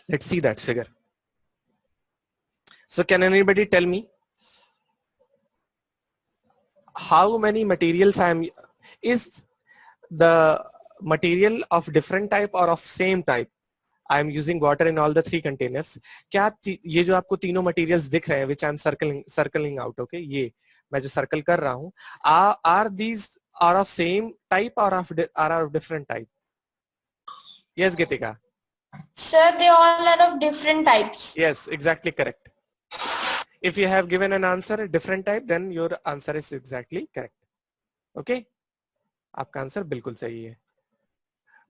Let's see that figure. So can anybody tell me how many materials is the material of different type or of same type? I am using water in all the three containers. क्या ये जो आपको तीनों materials दिख रहे हैं, which I am circling out, okay? ये मैं जो circle कर रहा हूँ, are these are of same type or are of different type? Yes, Geetika. Sir, they all are of different types. Yes, exactly correct. If you have given an answer different type, then your answer is exactly correct. Okay? आपका answer बिल्कुल सही है.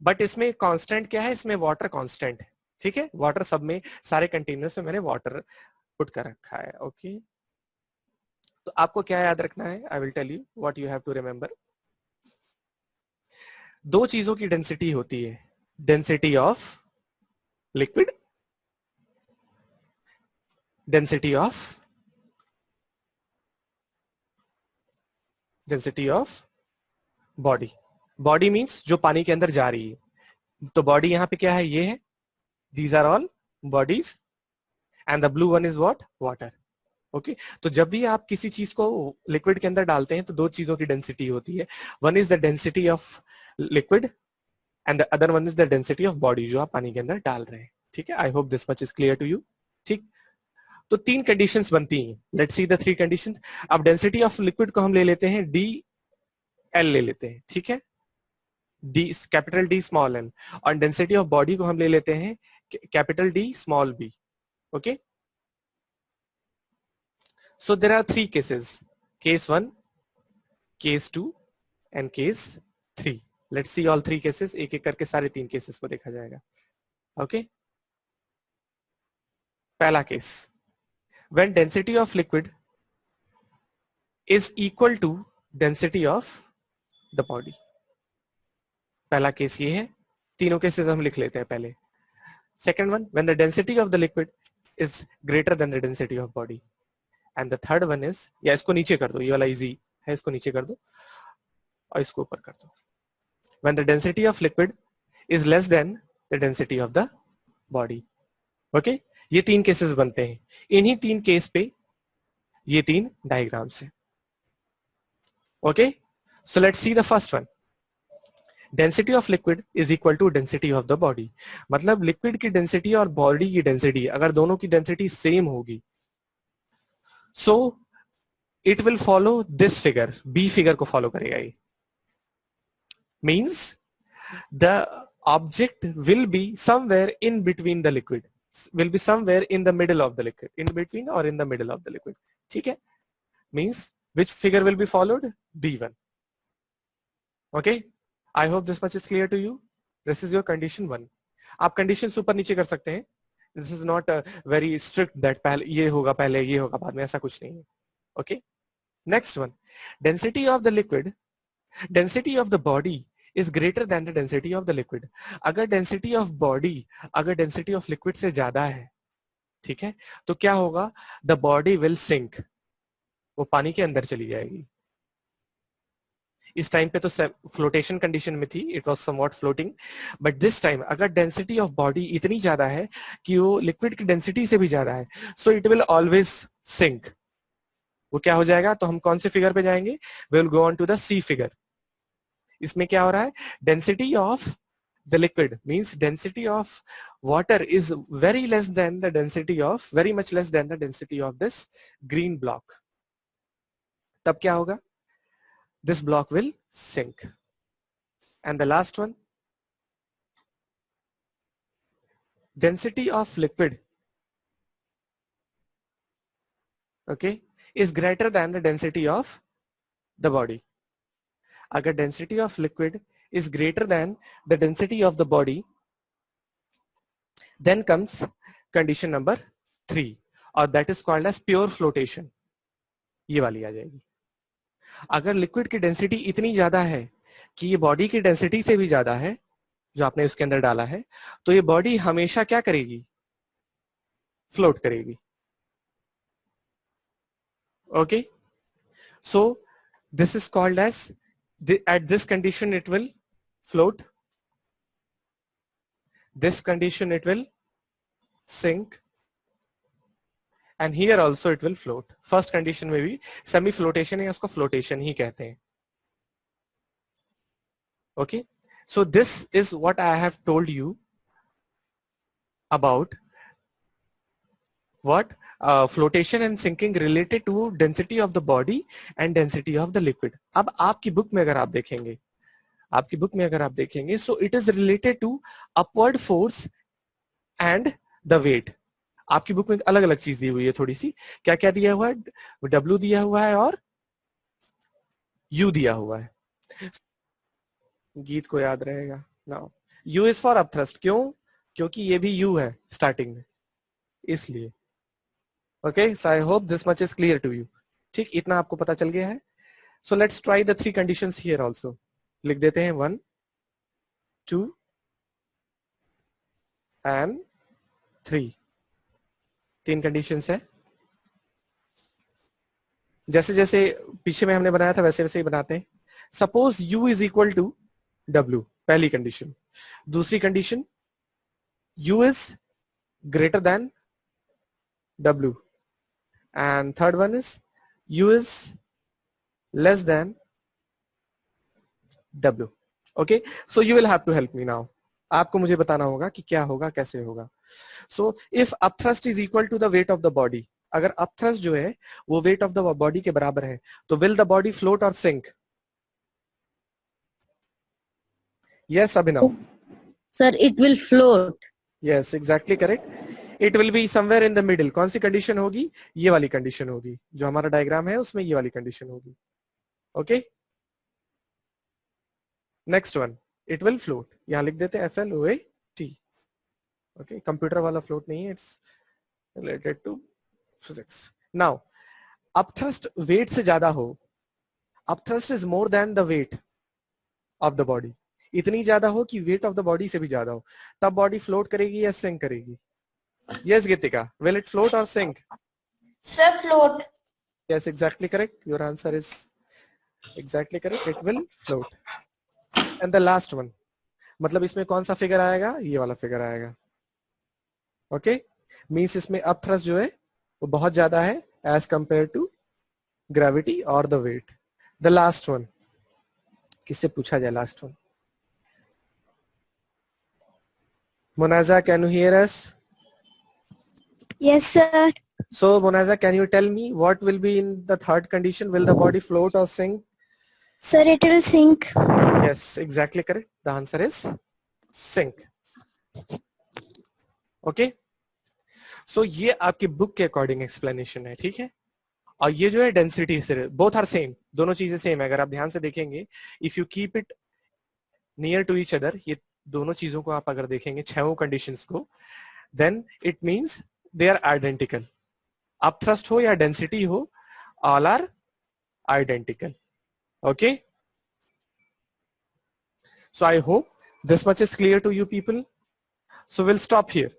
But इसमें constant क्या है? इसमें water constant है. ठीक है, वाटर सब में सारे कंटेनर्स में मैंने वाटर पुट कर रखा है. ओके, तो आपको क्या याद रखना है? I will tell you what you have to remember. दो चीजों की डेंसिटी होती है, density of liquid, density of body. Body means जो पानी के अंदर जा रही है. तो बॉडी यहां पे क्या है? ये है. These are all bodies and the blue one is what? Water. Okay, तो जब भी आप किसी चीज को लिक्विड के अंदर डालते हैं तो दो चीजों की डेंसिटी होती है. One is the density of liquid and the other one is the density of body जो आप पानी के अंदर डाल रहे हैं. ठीक है, I hope this much is clear to you. ठीक, तो तीन कंडीशंस बनती हैं. Let's see the three conditions. अब डेंसिटी ऑफ लिक्विड को हम ले लेते हैं डी एल ले लेते हैं. ठीक है, D capital D small L. और डेंसिटी ऑफ बॉडी को हम ले लेते हैं capital D small B. Okay, so there are three cases: case 1, case 2 and case 3. Let's see all three cases. एक एक करके सारे तीन केसेस को देखा जाएगा. ओके, पहला case, when density of liquid is equal to density of the body. पहला केस ये है. तीनों केसेस हम लिख लेते हैं पहले. Second one, when the density of the liquid is greater than the density of body. And the third one is, या इसको नीचे कर दो, ये वाला इजी है, इसको नीचे कर दो और इसको ऊपर कर दो. When the density of liquid is less than the density of the body. Okay, ये तीन केसेस बनते हैं. इन्हीं तीन केस पे ये तीन डायग्राम्स हैं. Okay, so let's see the first one. Density of liquid is equal to density of the body. मतलब लिक्विड की डेंसिटी और बॉडी की डेंसिटी अगर दोनों की डेंसिटी सेम होगी, so it will follow this figure. B figure को follow करेगा ये. Means the object will be somewhere in between the liquid, will be somewhere in the middle of the liquid, in between or in the middle of the liquid. ठीक है, means which figure will be followed? B1. Okay, I hope this much is clear to you. This is your condition 1. आप conditions ऊपर नीचे कर सकते हैं. This is not very strict that पहले ये होगा, पहले ये होगा, बाद में, ऐसा कुछ नहीं है. Okay, next one, density of the liquid, density of the body is greater than the density of the liquid. अगर density of body अगर density of liquid से ज्यादा है, ठीक है, तो क्या होगा? The body will sink. वो पानी के अंदर चली जाएगी. इस टाइम पे तो फ्लोटेशन कंडीशन में थी, it was somewhat floating. But this time अगर डेंसिटी ऑफ बॉडी इतनी ज्यादा है कि वो लिक्विड की डेंसिटी से भी ज्यादा है, so it will always sink. वो क्या हो जाएगा? तो हम कौन से फिगर पे जाएंगे? We will go on to the C figure. इसमें क्या हो रहा है? Density of the liquid means density of water is very less than the density of, very much less than the density of this green block. तब क्या होगा? This block will sink. And the last one, density of liquid, okay, is greater than the density of the body. अगर density of liquid is greater than the density of the body, then comes condition number 3, or that is called as pure flotation. ये वाली आ जाएगी. अगर liquid की density इतनी ज्यादा है कि ये बॉडी की डेंसिटी से भी ज्यादा है जो आपने उसके अंदर डाला है, तो ये बॉडी हमेशा क्या करेगी? फ्लोट करेगी. Okay, so this is called as, at this condition it will float, this condition it will sink, and here also it will float. First condition में भी semi flotation या उसको flotation ही कहते हैं. Okay, so this is what I have told you about what flotation and sinking related to density of the body and density of the liquid. अब आपकी book में अगर आप देखेंगे, so it is related to upward force and the weight. आपकी book में अलग अलग चीज दी हुई है थोड़ी सी. क्या क्या दिया हुआ है? W दिया हुआ है और U दिया हुआ है. गीत को याद रहेगा. Now U is for upthrust. क्यों? क्योंकि ये भी U है स्टार्टिंग में, इसलिए. Okay, so I hope this much is clear to you. ठीक, इतना आपको पता चल गया है. So let's try the 3 conditions here also. लिख देते हैं 1, 2 एंड 3. 3 कंडीशंस है. जैसे जैसे पीछे में हमने बनाया था वैसे वैसे ही बनाते हैं. Suppose U is equal to W, पहली कंडीशन. दूसरी condition, U is greater than W, and third one is U is less than W. Okay, so you will have to help me now. आपको मुझे बताना होगा कि क्या होगा, कैसे होगा. So if upthrust is equal to the weight of the body, अगर upthrust जो है वो weight of the body के बराबर है, तो will the body float or sink? Yes, Abhinav. Sir, it will float. Yes, exactly correct. It will be somewhere in the middle. कौन सी condition होगी? ये वाली कंडीशन होगी. जो हमारा डायग्राम है उसमें ये वाली कंडीशन होगी. Okay, next one, it will float. यहां लिख देते हैं FLOAT. ओके, कंप्यूटर वाला फ्लोट नहीं है, it's related to physics. Now upthrust weight से ज्यादा हो, upthrust is more than the weight of the body. इतनी ज्यादा हो कि वेट ऑफ द बॉडी से भी ज्यादा हो, तब बॉडी फ्लोट करेगी या सिंक करेगी? Yes, Gitika. Will it float or sink? Sir, float. Yes, exactly correct. Your answer is exactly correct. It will float. And the last one, मतलब इसमें कौन सा फिगर आएगा? ये वाला फिगर आएगा. Okay? Means इसमें upthrust जो है वो बहुत ज्यादा है as compared to gravity or the weight. The last one, किससे पूछा जाए last one? Monaza, can you hear us? Yes, sir. So Monaza, can you tell me what will be in the third condition? Will the body float or sink? Sir, it will sink. Yes, exactly correct. The answer is sink. Okay. So ये आपकी book के according explanation है, ठीक है. और ये जो है डेंसिटी से, बोथ आर सेम, दोनों चीजें सेम है. अगर आप ध्यान से देखेंगे, if you keep it near to each other, ये दोनों चीजों को आप अगर देखेंगे, 6 कंडीशंस को, then it means they are identical. Upthrust हो या density हो, all are identical. Okay, so I hope this much is clear to you people. So we'll stop here.